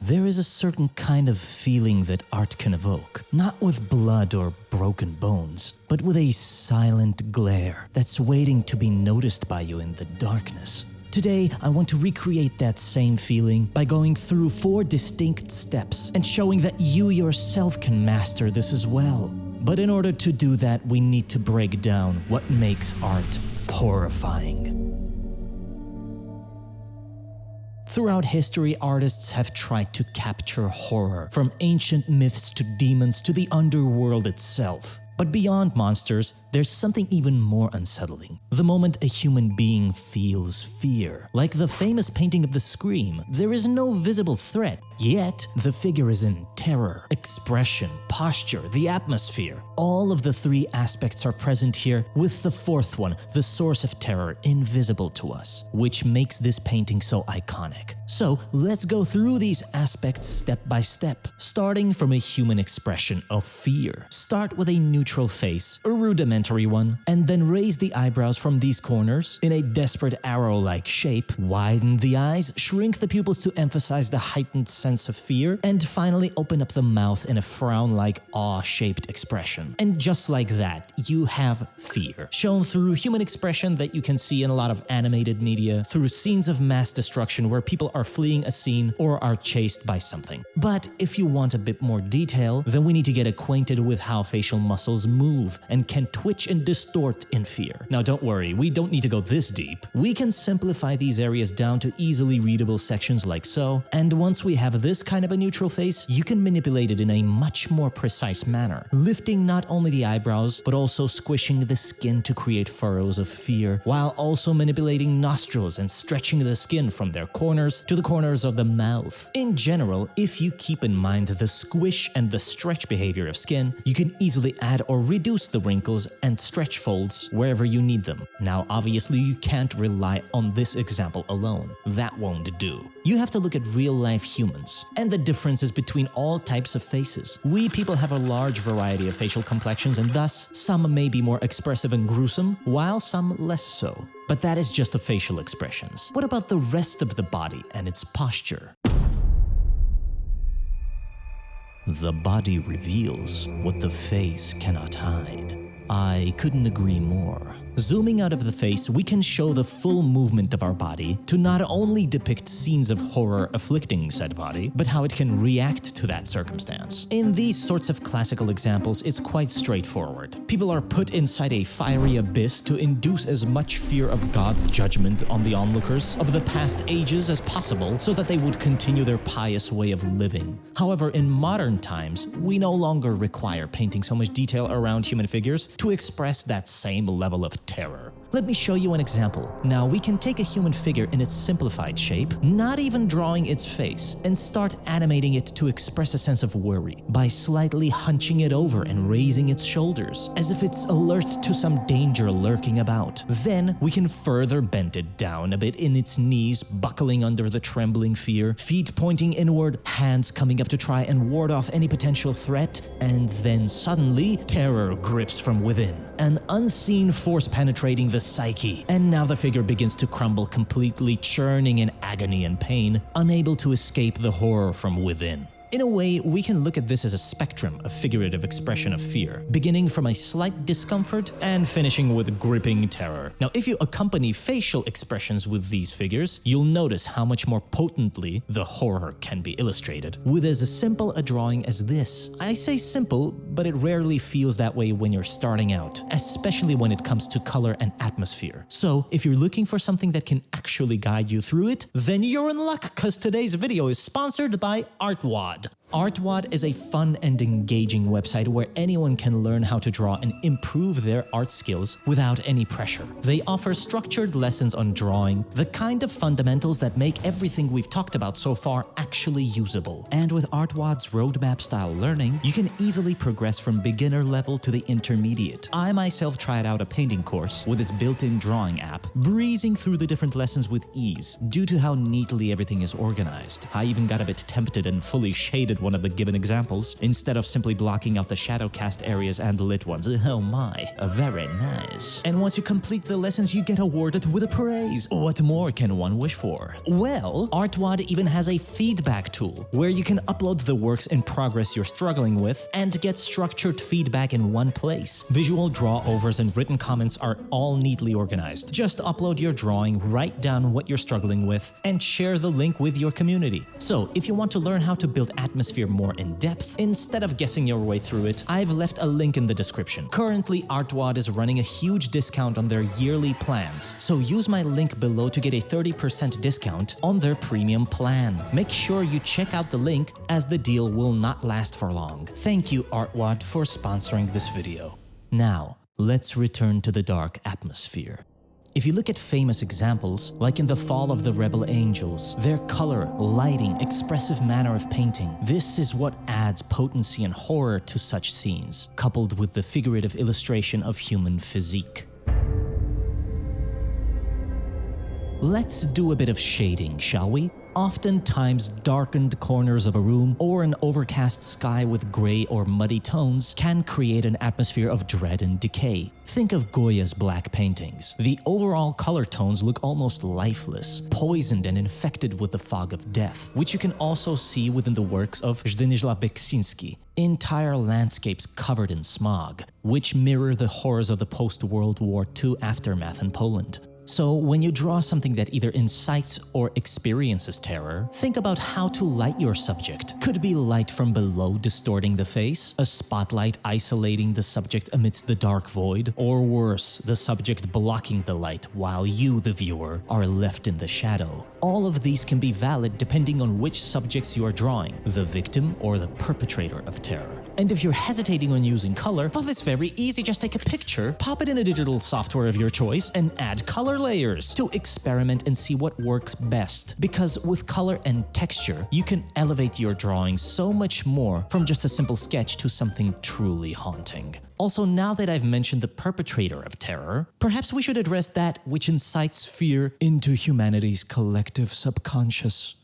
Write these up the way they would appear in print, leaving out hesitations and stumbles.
there is a certain kind of feeling that art can evoke, not with blood or broken bones, but with a silent glare that's waiting to be noticed by you in the darkness. Today, I want to recreate that same feeling by going through 4 distinct steps and showing that you yourself can master this as well. But in order to do that, we need to break down what makes art horrifying. Throughout history, artists have tried to capture horror, from ancient myths to demons to the underworld itself. But beyond monsters, there's something even more unsettling. The moment a human being feels fear. Like the famous painting of the Scream, there is no visible threat, yet the figure is in terror, expression, posture, the atmosphere. All of the 3 aspects are present here, with the 4th one, the source of terror, invisible to us, which makes this painting so iconic. So let's go through these aspects step by step, starting from a human expression of fear. Start with a neutral face, a rudimentary one, and then raise the eyebrows from these corners in a desperate arrow-like shape, widen the eyes, shrink the pupils to emphasize the heightened sense of fear, and finally open up the mouth in a frown-like awe-shaped expression. And just like that, you have fear, shown through human expression that you can see in a lot of animated media, through scenes of mass destruction where people are fleeing a scene or are chased by something. But if you want a bit more detail, then we need to get acquainted with how facial muscles move and can twitch and distort in fear. Now don't worry, we don't need to go this deep. We can simplify these areas down to easily readable sections like so, and once we have this kind of a neutral face, you can manipulate it in a much more precise manner, lifting not only the eyebrows, but also squishing the skin to create furrows of fear, while also manipulating nostrils and stretching the skin from their corners to the corners of the mouth. In general, if you keep in mind the squish and the stretch behavior of skin, you can easily add or reduce the wrinkles and stretch folds wherever you need them. Now, obviously, you can't rely on this example alone. That won't do. You have to look at real-life humans and the differences between all types of faces. We people have a large variety of facial complexions, and thus, some may be more expressive and gruesome, while some less so. But that is just the facial expressions. What about the rest of the body and its posture? The body reveals what the face cannot hide. I couldn't agree more. Zooming out of the face, we can show the full movement of our body to not only depict scenes of horror afflicting said body, but how it can react to that circumstance. In these sorts of classical examples, it's quite straightforward. People are put inside a fiery abyss to induce as much fear of God's judgment on the onlookers of the past ages as possible so that they would continue their pious way of living. However, in modern times, we no longer require painting so much detail around human figures to express that same level of terror. Let me show you an example. Now, we can take a human figure in its simplified shape, not even drawing its face, and start animating it to express a sense of worry by slightly hunching it over and raising its shoulders, as if it's alert to some danger lurking about. Then, we can further bend it down a bit in its knees, buckling under the trembling fear, feet pointing inward, hands coming up to try and ward off any potential threat, and then suddenly, terror grips from within, an unseen force penetrating the psyche, and now the figure begins to crumble completely, churning in agony and pain, unable to escape the horror from within. In a way, we can look at this as a spectrum of figurative expression of fear, beginning from a slight discomfort and finishing with gripping terror. Now, if you accompany facial expressions with these figures, you'll notice how much more potently the horror can be illustrated, with as simple a drawing as this. I say simple, but it rarely feels that way when you're starting out, especially when it comes to color and atmosphere. So, if you're looking for something that can actually guide you through it, then you're in luck, because today's video is sponsored by ArtWad. ArtWad is a fun and engaging website where anyone can learn how to draw and improve their art skills without any pressure. They offer structured lessons on drawing, the kind of fundamentals that make everything we've talked about so far actually usable. And with ArtWad's roadmap-style learning, you can easily progress from beginner level to the intermediate. I myself tried out a painting course with its built-in drawing app, breezing through the different lessons with ease due to how neatly everything is organized. I even got a bit tempted and fully shaded included one of the given examples instead of simply blocking out the shadow cast areas and lit ones. Oh my, very nice. And once you complete the lessons, you get awarded with a praise. What more can one wish for? Well, ArtWad even has a feedback tool where you can upload the works in progress you're struggling with and get structured feedback in one place. Visual draw-overs and written comments are all neatly organized. Just upload your drawing, write down what you're struggling with, and share the link with your community. So, if you want to learn how to build atmosphere more in depth, instead of guessing your way through it, I've left a link in the description. Currently, ArtWad is running a huge discount on their yearly plans, so use my link below to get a 30% discount on their premium plan. Make sure you check out the link, as the deal will not last for long. Thank you, ArtWad, for sponsoring this video. Now, let's return to the dark atmosphere. If you look at famous examples, like in The Fall of the Rebel Angels, their color, lighting, expressive manner of painting, this is what adds potency and horror to such scenes, coupled with the figurative illustration of human physique. Let's do a bit of shading, shall we? Oftentimes, darkened corners of a room or an overcast sky with gray or muddy tones can create an atmosphere of dread and decay. Think of Goya's black paintings. The overall color tones look almost lifeless, poisoned and infected with the fog of death, which you can also see within the works of Zdzisław Beksiński. Entire landscapes covered in smog, which mirror the horrors of the post-World War II aftermath in Poland. So when you draw something that either incites or experiences terror, think about how to light your subject. Could be light from below distorting the face, a spotlight isolating the subject amidst the dark void, or worse, the subject blocking the light while you, the viewer, are left in the shadow. All of these can be valid depending on which subjects you are drawing, the victim or the perpetrator of terror. And if you're hesitating on using color, well, it's very easy. Just take a picture, pop it in a digital software of your choice, and add color layers to experiment and see what works best. Because with color and texture, you can elevate your drawing so much more from just a simple sketch to something truly haunting. Also, now that I've mentioned the perpetrator of terror, perhaps we should address that which incites fear into humanity's collective subconscious.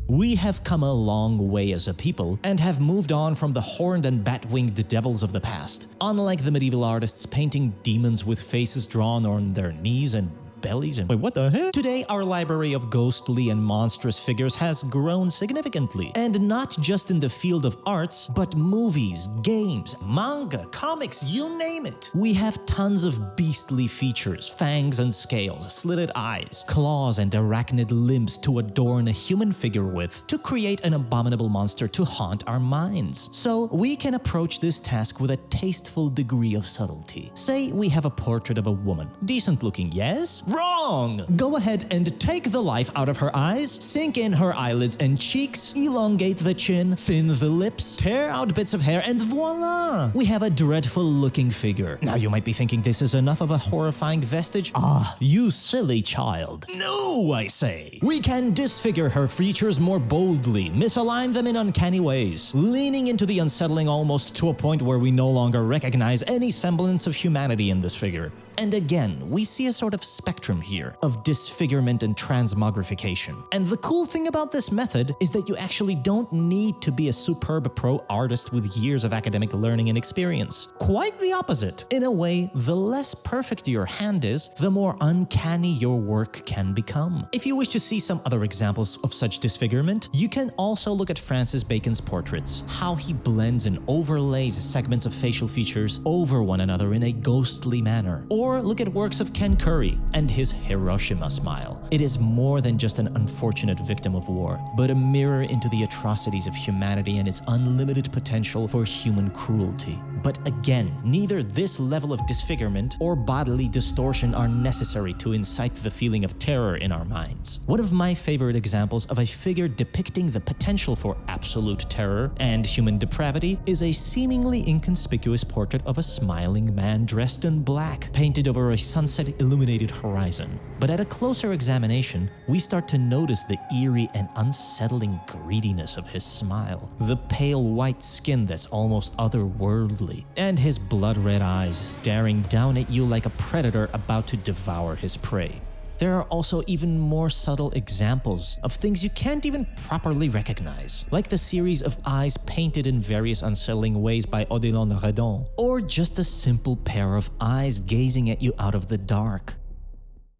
We have come a long way as a people and have moved on from the horned and bat-winged devils of the past. Unlike the medieval artists painting demons with faces drawn on their knees and bellies and— wait, what the heck? Today, our library of ghostly and monstrous figures has grown significantly. And not just in the field of arts, but movies, games, manga, comics, you name it. We have tons of beastly features, fangs and scales, slitted eyes, claws and arachnid limbs to adorn a human figure with, to create an abominable monster to haunt our minds. So we can approach this task with a tasteful degree of subtlety. Say we have a portrait of a woman. Decent looking, yes? Wrong! Go ahead and take the life out of her eyes, sink in her eyelids and cheeks, elongate the chin, thin the lips, tear out bits of hair, and voila! We have a dreadful looking figure. Now you might be thinking this is enough of a horrifying vestige. Ah, you silly child. No, I say! We can disfigure her features more boldly, misalign them in uncanny ways, leaning into the unsettling almost to a point where we no longer recognize any semblance of humanity in this figure. And again, we see a sort of spectrum here of disfigurement and transmogrification. And the cool thing about this method is that you actually don't need to be a superb pro artist with years of academic learning and experience. Quite the opposite. In a way, the less perfect your hand is, the more uncanny your work can become. If you wish to see some other examples of such disfigurement, you can also look at Francis Bacon's portraits, how he blends and overlays segments of facial features over one another in a ghostly manner. Or look at works of Ken Curry and his Hiroshima smile. It is more than just an unfortunate victim of war, but a mirror into the atrocities of humanity and its unlimited potential for human cruelty. But again, neither this level of disfigurement or bodily distortion are necessary to incite the feeling of terror in our minds. One of my favorite examples of a figure depicting the potential for absolute terror and human depravity is a seemingly inconspicuous portrait of a smiling man dressed in black, painted over a sunset-illuminated horizon. But at a closer examination, we start to notice the eerie and unsettling greediness of his smile, the pale white skin that's almost otherworldly, and his blood-red eyes staring down at you like a predator about to devour his prey. there are also even more subtle examples of things you can't even properly recognize, like the series of eyes painted in various unsettling ways by Odilon Redon, or just a simple pair of eyes gazing at you out of the dark.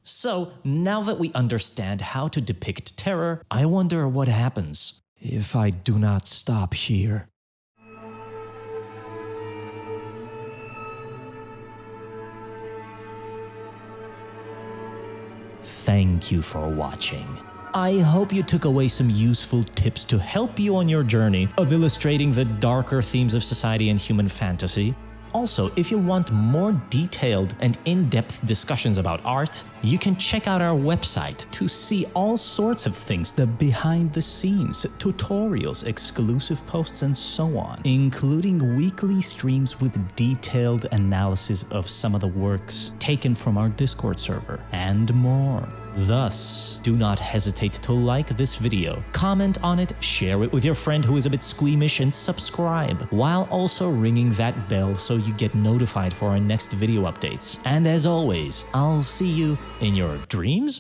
So, now that we understand how to depict terror, I wonder what happens if I do not stop here. Thank you for watching. I hope you took away some useful tips to help you on your journey of illustrating the darker themes of society and human fantasy. Also, if you want more detailed and in-depth discussions about art, you can check out our website to see all sorts of things, the behind-the-scenes, tutorials, exclusive posts, and so on, including weekly streams with detailed analysis of some of the works taken from our Discord server, and more. Thus, do not hesitate to like this video, comment on it, share it with your friend who is a bit squeamish, and subscribe, while also ringing that bell so you get notified for our next video updates. And as always, I'll see you in your dreams?